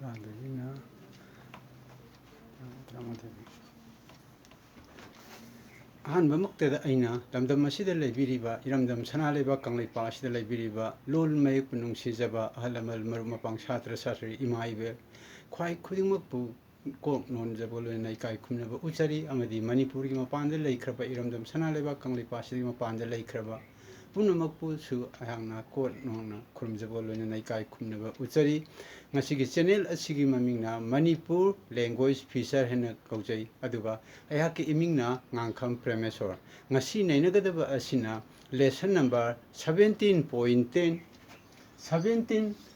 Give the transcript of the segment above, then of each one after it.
ꯇꯔꯥꯗꯒꯤꯅ ꯇꯔꯥꯃꯥꯊꯣꯏ ꯑꯍꯥꯟꯕꯃꯛꯇꯗ ꯑꯩꯅ ꯂꯝꯗꯝ ꯑꯁꯤꯗ ꯂꯩꯕꯤꯔꯤꯕ ꯏꯔꯝꯗꯝ ꯁꯅꯥꯂꯩꯕꯥꯛ ꯀꯪꯂꯩꯄꯥꯛ ꯑꯁꯤꯗ ꯂꯩꯕꯤꯔꯤꯕ ꯂꯣꯜ ꯃꯌꯦꯛꯄꯨ ꯅꯨꯡꯁꯤꯖꯕ ꯑꯍꯜ ꯂꯃꯟ ꯃꯔꯨꯞ ꯃꯄꯥꯡ ꯁꯥꯇ꯭ꯔ ꯁꯥꯇ꯭ꯔꯤ ꯏꯃꯥ ꯏꯕꯦꯜ ꯈ꯭ꯋꯥꯏ ꯈꯨꯗꯤꯡꯃꯛꯄꯨ ꯀꯣꯛ ꯅꯣꯟꯖꯕ ꯂꯣꯏꯅꯅ ꯏꯀꯥꯏ ꯈꯨꯝꯅꯕ ꯎꯠꯆꯔꯤ ꯑꯃꯗꯤ ꯃꯅꯤꯄꯨꯔꯒꯤ ꯃꯄꯥꯟꯗ ꯂꯩꯈ꯭ꯔꯕ ꯏꯔꯝꯗꯝ ꯁꯅꯥꯂꯩꯕꯥꯛ ꯀꯪꯂꯩꯄꯥꯛ ꯑꯁꯤꯒꯤ ꯃꯄꯥꯟꯗ ꯂꯩꯈ꯭ꯔꯕ ꯄꯨꯝꯅꯃꯛꯄꯨꯁꯨ ꯑꯩꯍꯥꯛꯅ ꯀꯣꯠ ꯅꯣꯟꯅ ꯈꯨꯔꯨꯝꯖꯕ ꯂꯣꯏꯅꯅ ꯏꯀꯥꯏ ꯈꯨꯝꯅꯕ ꯎꯠꯆꯔꯤ ꯉꯁꯤꯒꯤ ꯆꯦꯅꯦꯜ ꯑꯁꯤꯒꯤ ꯃꯃꯤꯡꯅ ꯃꯅꯤꯄꯨꯔ ꯂꯦꯡꯒ꯭ꯋꯦꯖ ꯐꯤꯆꯔ ꯍꯥꯏꯅ ꯀꯧꯖꯩ ꯑꯗꯨꯒ ꯑꯩꯍꯥꯛꯀꯤ ꯏꯃꯤꯡꯅ ꯉꯥꯡꯈꯝ ꯄ꯭ꯔꯦꯃꯦꯁꯣꯔ ꯉꯁꯤ ꯅꯩꯅꯒꯗꯕ ꯑꯁꯤꯅ ꯂꯦꯁꯟ ꯅꯝꯕꯔ 17.10 1710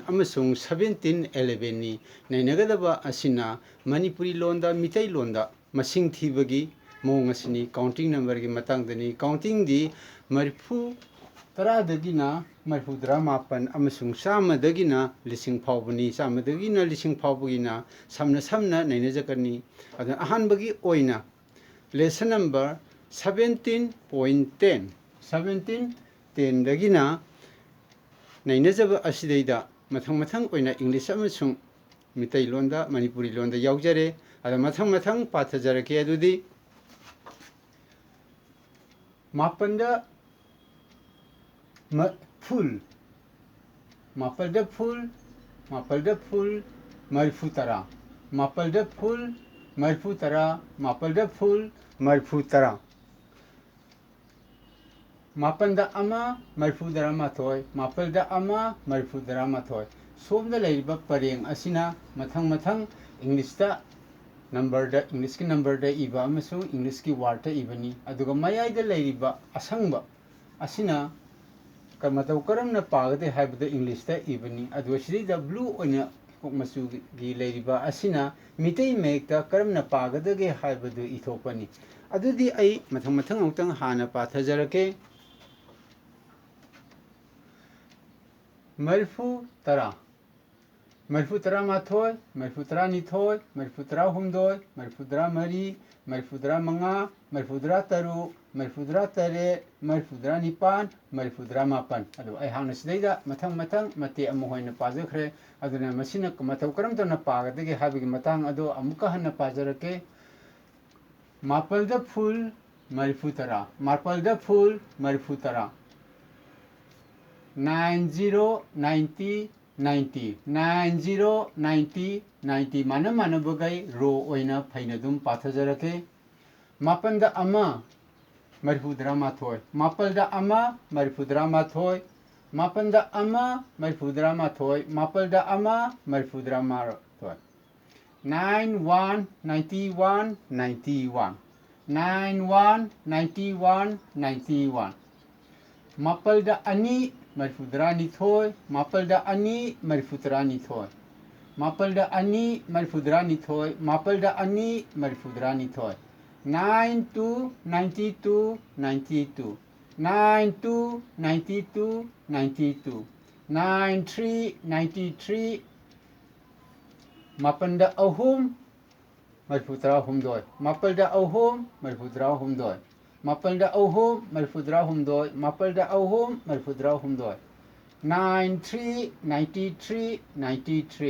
ꯑꯃꯁꯨꯡ 1711ꯅꯤ ꯅꯩꯅꯒꯗꯕ ꯑꯁꯤꯅ ꯃꯅꯤꯄꯨꯔꯤ ꯂꯣꯟꯗ ꯃꯤꯇꯩꯂꯣꯟꯗ ꯃꯁꯤꯡ ꯊꯤꯕꯒꯤ ꯃꯑꯣꯡ ꯑꯁꯤꯅꯤ ꯀꯥꯎꯟꯇꯤꯡ ꯅꯝꯕꯔꯒꯤ ꯃꯇꯥꯡꯗꯅꯤ ꯀꯥꯎꯟꯇꯤꯡꯗꯤ ꯃꯔꯤꯐꯨ ꯇꯔꯥꯗꯒꯤꯅ ꯃꯔꯤꯐꯨꯇꯔꯥ ꯃꯥꯄꯟ ꯑꯃꯁꯨꯡ ꯆꯥꯝꯃꯗꯒꯤꯅ ꯂꯤꯁꯤꯡ ꯐꯥꯎꯕꯅꯤ ꯆꯥꯝꯃꯗꯒꯤꯅ ꯂꯤꯁꯤꯡ ꯐꯥꯎꯕꯒꯤꯅ ꯁꯝꯅ ꯅꯩꯅꯖꯒꯅꯤ ꯑꯗꯨꯅ ꯑꯍꯥꯟꯕꯒꯤ ꯑꯣꯏꯅ ꯂꯦꯁꯟ ꯅꯝꯕꯔ 17.10 1710ꯗꯒꯤꯅ ꯅꯩꯅꯖꯕ ꯑꯁꯤꯗꯩꯗ ꯃꯊꯪ ꯑꯣꯏꯅ ꯏꯪꯂꯤꯁ ꯑꯃꯁꯨꯡ ꯃꯤꯇꯩꯂꯣꯟꯗ ꯃꯅꯤꯄꯨꯔꯤ ꯂꯣꯟꯗ ꯌꯥꯎꯖꯔꯦ ꯑꯗ ꯃꯊꯪ ꯄꯥꯊꯖꯔꯛꯀꯦ ꯑꯗꯨꯗꯤ ꯃꯥꯄꯟꯗ ꯐꯨꯜ ꯃꯥꯄꯜꯗ ꯐꯨꯜ ꯃꯔꯤꯐꯨ ꯇꯔꯥ ꯃꯥꯄꯜꯗ ꯐꯨꯜ ꯃꯔꯤꯐꯨ ꯇꯔꯥ ꯃꯥꯄꯜꯗ ꯐꯨꯜ ꯃꯔꯤꯐꯨ ꯇꯔꯥ ꯃꯥꯄꯜꯗ ꯑꯃ ꯃꯔꯤꯐꯨꯇꯔꯥ ꯃꯥꯊꯣꯏ ꯃꯥꯄꯜꯗ ꯑꯃ ꯃꯔꯤꯐꯨꯇꯔꯥ ꯃꯥꯊꯣꯏ ꯁꯣꯝꯗ ꯂꯩꯔꯤꯕ ꯄꯔꯦꯡ ꯑꯁꯤꯅ ꯃꯊꯪ ꯏꯪꯂꯤꯁꯇ ꯏꯪꯂꯤꯁꯀꯤ ꯅꯝꯕꯔꯗ ꯏꯕ ꯑꯃꯁꯨꯡ ꯏꯪꯂꯤꯁꯀꯤ ꯋꯥꯔꯗꯇ ꯏꯕꯅꯤ ꯑꯗꯨꯒ ꯃꯌꯥꯏꯗ ꯂꯩꯔꯤꯕ ꯑꯁꯪꯕ ꯑꯁꯤꯅ ꯃꯇꯧ ꯀꯔꯝꯅ ꯄꯥꯒꯗꯦ ꯍꯥꯏꯕꯗ ꯏꯪꯂꯤꯁꯇ ꯏꯕꯅꯤ ꯑꯗꯨꯒ ꯁꯤꯗꯩꯗ ꯕ꯭ꯂꯨ ꯑꯣꯏꯅ ꯃꯆꯨꯒꯤ ꯂꯩꯔꯤꯕ ꯑꯁꯤꯅ ꯃꯤꯇꯩ ꯃꯌꯦꯛꯇ ꯀꯔꯝꯅ ꯄꯥꯒꯗꯒꯦ ꯍꯥꯏꯕꯗꯨ ꯏꯊꯣꯛꯄꯅꯤ ꯑꯗꯨꯗꯤ ꯑꯩ ꯃꯊꯪ ꯑꯃꯨꯛꯇꯪ ꯍꯥꯟꯅ ꯄꯥꯊꯖꯔꯛꯀꯦ मरफू तरा मरफू तरा माथोय मरफू तरा निथोय मरफू तरा हुमदोय मरफू तरा मरी मरफू तरा मंगा मरफू तरा तरु मरफू तरा तरे मरफू तरा निपान मरफू तरा मापन अदो आई हांग सिदैदा मथंग मते अमु होइना पाजखरे अदुना मसिना मतौ करम तोना पागदगे हाबिगे मतांग अदो अमुका हन्ना पाजरके मापलदा फुल मरफू तरा मापलदा फुल मरफू तरा 90 माना बगै रो ओइना फैना दुम पाथजरके मापनदा अमा मरफुदरा माथोय मापलदा अमा मरफुदरा माथोय मापनदा अमा मरफुदरा माथोय मापलदा अमा मरफुदरा माथोय 91 91 91 91 91 91 मापलदा अनि मरफुदरा निथोय मापलदा अनि मरफुदरा निथोय मापलदा अनि मरफुदरा निथोय मापलदा अनि मरफुदरा निथोय 92 92 92 92 92 92 93 93 मापलदा अहुम मरफुदरा हुमदोय मापलदा अहुम मरफुदरा हुमदोय मापलदा अहुम मरफुदरा हुमदोय मापलदा अहुम मरफुदरा हुमदोय 93 93 93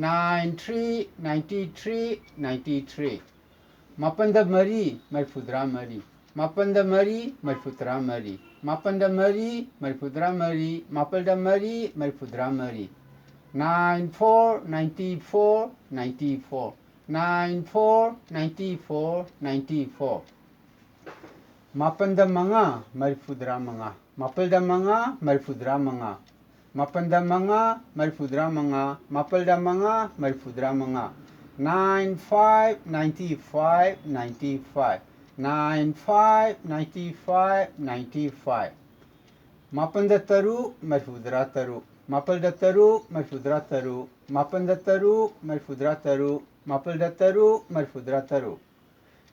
93 93 93 मापलदा मरी मरफुदरा मरी मापलदा मरी मरफुदरा मरी मापलदा मरी मरफुदरा मरी मापलदा मरी मरफुदरा मरी 94 94 94 94 94 94 मापलदा मंगा मरफुदरा मंगा मापलदा मंगा मरफुदरा मंगा मापलदा मंगा मरफुदरा मंगा मापलदा मंगा मरफुदरा मंगा 95 95 95 95 95 95 मापलदा तरु मरफुदरा तरु मापलदा तरु मरफुदरा तरु मापलदा तरु मरफुदरा तरु मापलदा तरु मरफुदरा तरु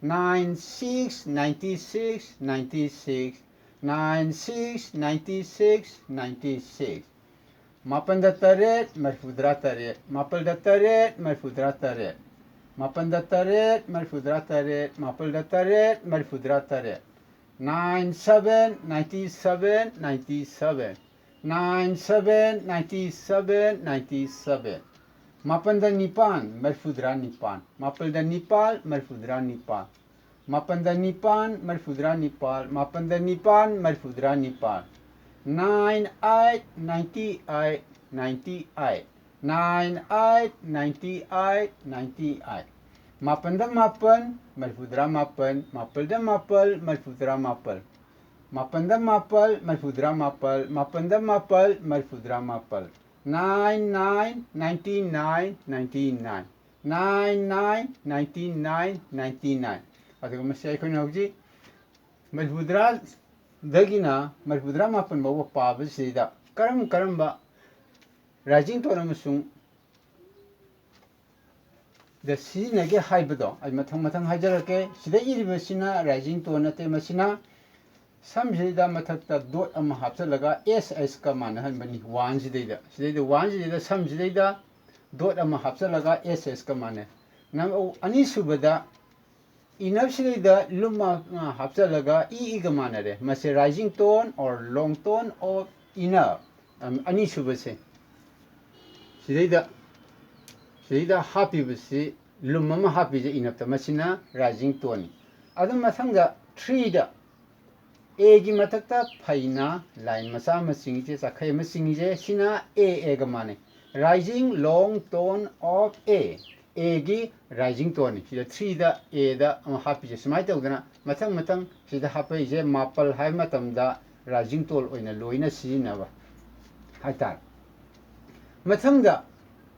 96 96 96 96 96 96 मापलदा तरेट मरफुदरा तरेट मापलदा तरेट मरफुदरा तरेट मापलदा तरेट मरफुदरा तरेट मापलदा तरेट मरफुदरा तरेट 97 97 97 97 97 97 Mapanda nipan marfudra nipan. Mapanda nipal marfudra nipal. Mapanda nipan marfudra nipal. Mapanda nipan marfudra nipal. 9 8 98 98 9 8 98 98 Mapanda mapan marfudra mapan. Mapalda mapal marfudra mapal. Mapanda mapal marfudra mapal. Mapanda mapal marfudra mapal. 99 99 99 99 99 99 ꯑꯗꯨꯒ ꯃꯁꯤ ꯑꯩꯈꯣꯏꯅ ꯍꯧꯖꯤꯛ ꯃꯔꯐꯨꯗ꯭ꯔꯥꯗꯒꯤꯅ ꯃꯔꯐꯨꯗ꯭ꯔꯥ ꯃꯥꯄꯟ ꯐꯥꯎꯕ ꯄꯥꯕꯁꯤꯗ ꯀꯔꯝꯕ rising tone ꯑꯃꯁꯨꯡ ꯗ ꯁꯤꯖꯤꯟꯅꯒꯦ ꯍꯥꯏꯕꯗꯣ ꯑꯩ ꯃꯊꯪ ꯍꯥꯏꯖꯔꯛꯀꯦ. ꯁꯤꯗ ꯏꯔꯤꯕꯁꯤꯅ ꯔꯥꯏꯖꯤꯡ ꯇꯣꯟ ꯅꯠꯇꯦ. ꯃꯁꯤꯅ ꯁꯝꯁꯤꯗ ꯃꯊꯛꯇ ꯗꯣꯠ ꯑꯃ ꯍꯥꯞꯆꯜꯂꯒ ꯑꯦꯁ ꯑꯦꯁꯀ ꯃꯥꯟꯅꯍꯟꯕꯅꯤ. ꯋꯥꯟꯁꯤꯗꯩꯗ ꯋꯥꯟꯁꯤꯗꯩꯗ ꯁꯝꯁꯤꯗꯩꯗ ꯗꯣꯠ ꯑꯃ ꯍꯥꯞꯆꯜꯂꯒ ꯑꯦꯁ ꯑꯦꯁꯀ ꯃꯥꯟꯅꯩ. ꯑꯅꯤꯁꯨꯕꯗ 이납시레이다 룸마 합살라가 이가 마나래 마세 라이징 톤 or long tone of 이납 아니 수버세 시레이다 하피브시 룸마 하피제 이납다 마시나 라이징 톤 아든 마상자 3다 에기 마탁다 파이나 라인 마사 마싱이제 사카이 마싱이제 시나 에가 마네 rising long tone of A기 rising tone sida 3다 A다 하피제 스마이 tawdana mathang sida hapai je mapal hai matamda rising tone oina loina sizinaba haitar mathangda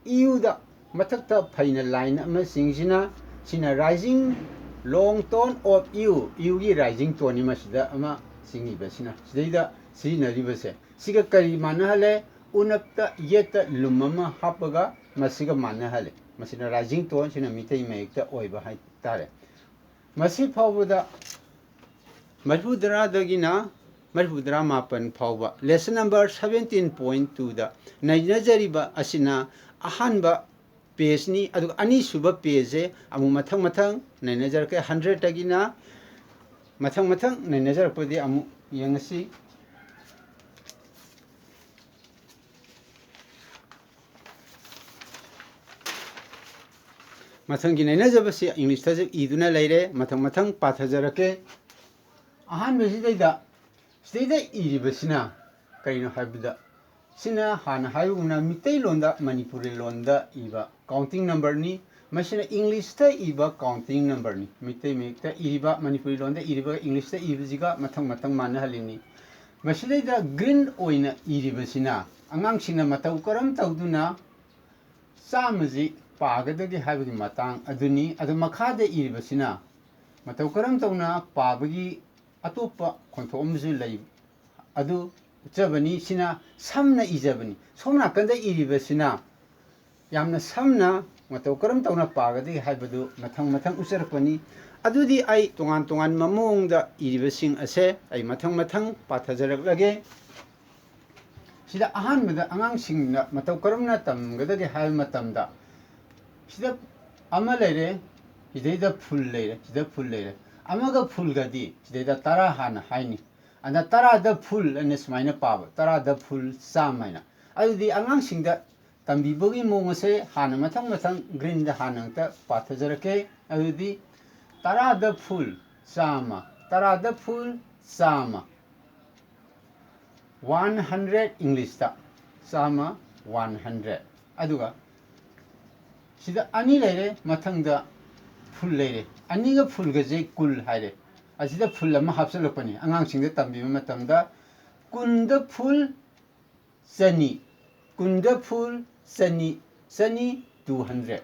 Uda mathakta phaina line ama singsina sina rising long tone of U gi rising tone ma sida ama singiba sina sidaida sizinaribase siga kari manahale unapta yeta lumama hapaga masiga manahale masina rising tone sina mitai mayekta oiba hai tare masi phawda marfudra dagina marfudra mapan phawba lesson number 17.2 da nainajariba asina ahanba page ni adu ani suba page amu mathang nainajar ke 100 tagina mathang nainajar podi amu yangasi mathang gi nainajabasi english ta iduna leire mathang pathajarake ahan besidai iribasina kaino habida sina hana hayuna mitai londa manipuri londa iba counting number ni masina english ta iba counting number ni mitai mekta iba manipuri londa iriba english ta ibijiga mathang mana halini masidai da green oina iribasina angang sina matau karam tawduna samaji पागदगी हाबगी Matang अदुनी अदु मखादे इरिबसिना मतौ करम तौना पाबगी अतोप खोंथोमजु लई अदु उच्चबनी सिना समना इजबनी सोमना कंदे इरिबसिना यामना समना मतौ करम तौना पागदगी हाबदु मथंग उचरपनी अदुदी आई तोंगान ममोंगदा इरिबसिंग असे आई मथंग पाथजरक लगे सिदा अहानबदा अंगांसिंगना मतौ करमना तमगदगी हाय मतमदा सिदा अमा लेरे सिदा फुल लेरे अमागा फुल गदी सिदा तरा हाना हाइनी अना तरा द फुल अने स्माइना पाब तरा द फुल सामाइना अदुदी अंगांग सिंगदा तंबीबगी मोंगसे हाना मथंग ग्रीन द हानंगता पाथजरके अदुदी तरा द फुल सामा 100 इंग्लिश ता सामा 100 अदुगा सिदा अनि लेरे मथंगदा फुल लेरे अनिगा फुल गजे कुल हाइरे असिदा फुल अमा हापसलपनी अंगांग सिंगदा तंबीबा मतंगदा कुंद फुल सनी सनी 200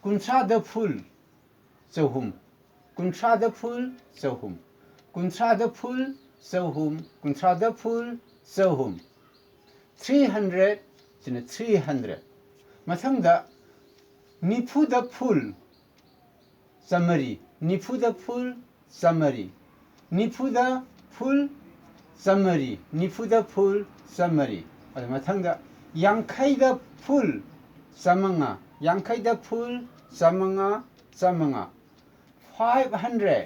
कुंसा द फुल चौहुम कुंसा द फुल चौहुम 300 सिना 300 मथंगदा निफु द फुल समरी निफु द फुल समरी अद मथंगदा यांखै द फुल समंगा 500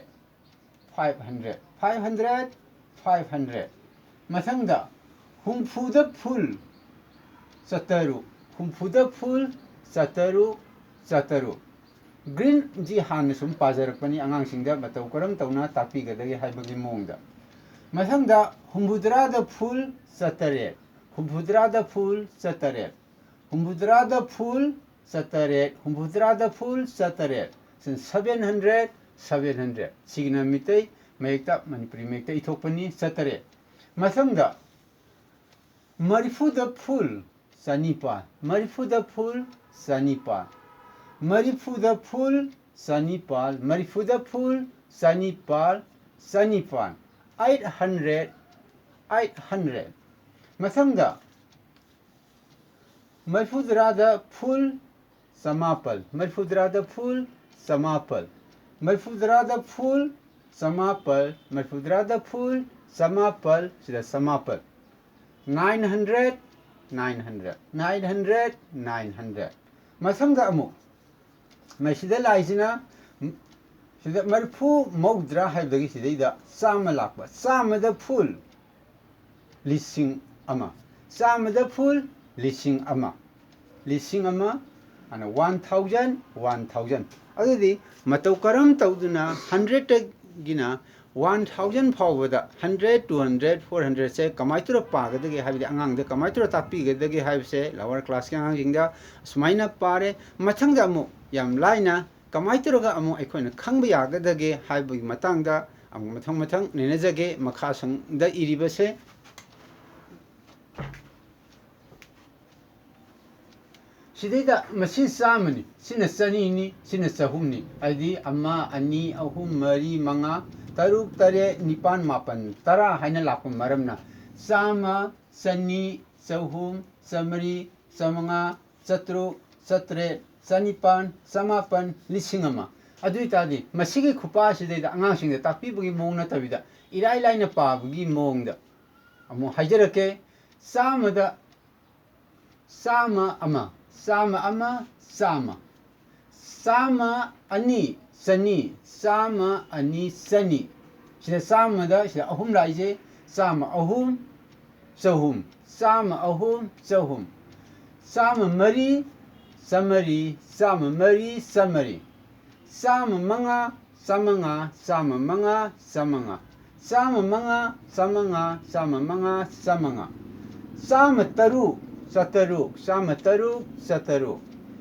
मथंगदा हुंफु द फुल Sataru. Humpuda full Sataru Sataru. Green ji han sum pajar pani angang singda batau karam tauna tapi gadagi haibagi mongda. Masangda humbudra da full Satare. Humbudra da full Satare. Humbudra da full Satare. Humbudra da full Satare. Since 700 700. Signa mitay mayekta manipuri mayekta ithokpani Satare. Masangda Marifu da full Sanipa. Marifu da full Sanipa. Marifuda full Sanipal, Marifuda full Sanipal, Sanipal, 800, 800. Masangda Marifudrada full Samapal, Marifudrada full Samapal, Marifudrada full Samapal, Marifudrada full Samapal, sida Samapal, 900, 900, 900, 900. Masangda amu. Masida laisina sida marfu maudra haibdagi sidida sama lakba sama da full lising ama sama da full lising ama ana 1000 1000 adudi matau karam tauduna 100 gina 1000 fawada 100 200 400 se kamaitura pagadagi haibdi angang da kamaitura tapi gadagi haibse lower class yang jingda sumaina pare mathangda amu yam laina kamaitoroga amu aikoina khangba yagadage haibagi matangda amu mathang nenajage makha sangda iribase sidida masi samani sina sanini sina sahumni adi amma ani ahum mari manga taruk tare nipan mapan tara haina lakum maramna sama sani sahum samari samanga satru satre Sanipan, Samapan, Lisingama. Adu tadi, masigi kupa sidida angang singda tapi bagi mong na tabida. Ilai na pa bagi mong da. Amo hajarake sama da sama ama, sama ama, sama. Sama ani sani, sama ani sani. Sida sama da sida ahum raise sama ahum sahum, sama ahum sahum. Sama mari Samari, sama mari, samari. Sama manga, samanga, sama manga, samanga. Sama manga, samanga, sama manga, samanga. Sama taru, sataru, sama taru, sataru.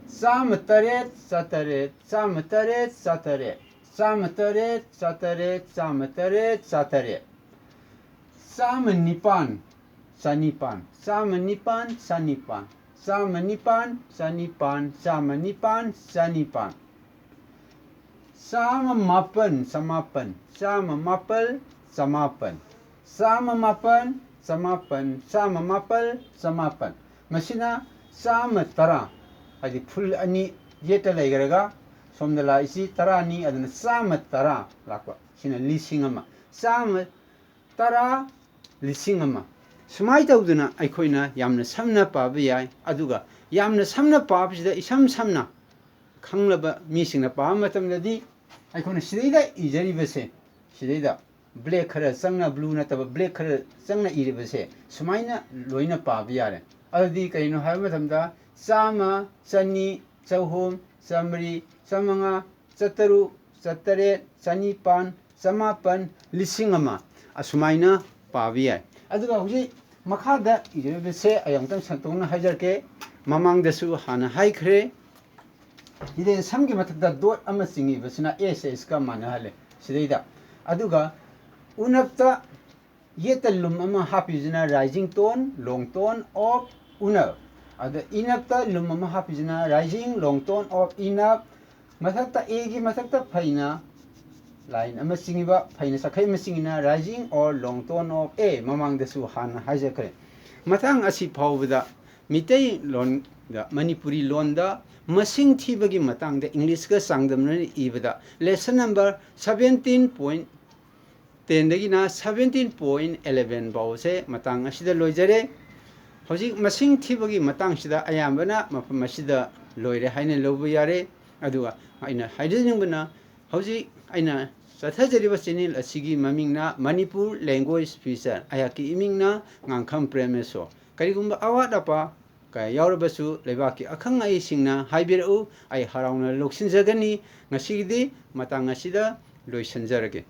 Sama taret, sataret, sama taret, sataret. Sama taret, sataret, sama taret, sataret. Sama nipan, sanipan. Sama nipan, sanipan. Sama nipan, sanipan, sama nipan, sanipan. Sama mapan, samapan, sama mapal, samapan. Sama mapan, samapan, sama mapal, samapan. Masina sama tara. Adi full ani yeta laigaraga. Somdala isi tara ni adana sama tara lakwa. Sina lisingama. Sama tara lisingama. Sumai tauduna aikoina yamna samna paba yai aduga yamna samna pabsida isam samna khanglaba misingna pa matamdadi aikoina sidaida ijaribase sidaida black khara sangna blue na taba black khara sangna iribase sumaina loina paba yare adudi kaino hai matamda sama sani chauhom samri samanga sataru satare sanipan samapan lisingama asumaina paba yai aduga huji makada ijebese ayangtang santongna hajarke mamangdasu hana haikre ide samgi matakda dot ama singi basina ss ka manahale sidaida aduga unapta yetalum ama hapizina rising tone long tone of una ada inapta lum ama hapizina rising long tone of inap matakta a gi matakta phaina line ama singiba phaina sakhai masingina rising or long tone of a mamang dasu han hajakre mathang asi phawbada mitei lon da manipuri lon da masing thibagi matang da english ka sangdamna ibada lesson number 17.10 dagina 17.11 bawse matang asida loijare hoji masing thibagi matang sida ayambana mafam asida loire haina lobu yare aduga aina haidingbana hoji aina Sathajariba channel asigi mamingna Manipur language feature ayaki imingna ngangkham premeso karigumba awat apa ꯀꯌꯥ ꯌꯥꯎꯔꯕꯁꯨ ꯂꯩꯕꯥꯛꯀꯤ ꯑꯈꯪ ꯑꯍꯩꯁꯤꯡꯅ ꯍꯥꯏꯕꯤꯔꯛꯎ ꯑꯩ ꯍꯔꯥꯎꯅ ꯂꯧꯁꯤꯟꯖꯒꯅꯤ ꯉꯁꯤꯒꯤꯗꯤ ꯃꯇꯥꯡ ꯑꯁꯤꯗ ꯂꯣꯏꯁꯤꯟꯖꯔꯒꯦ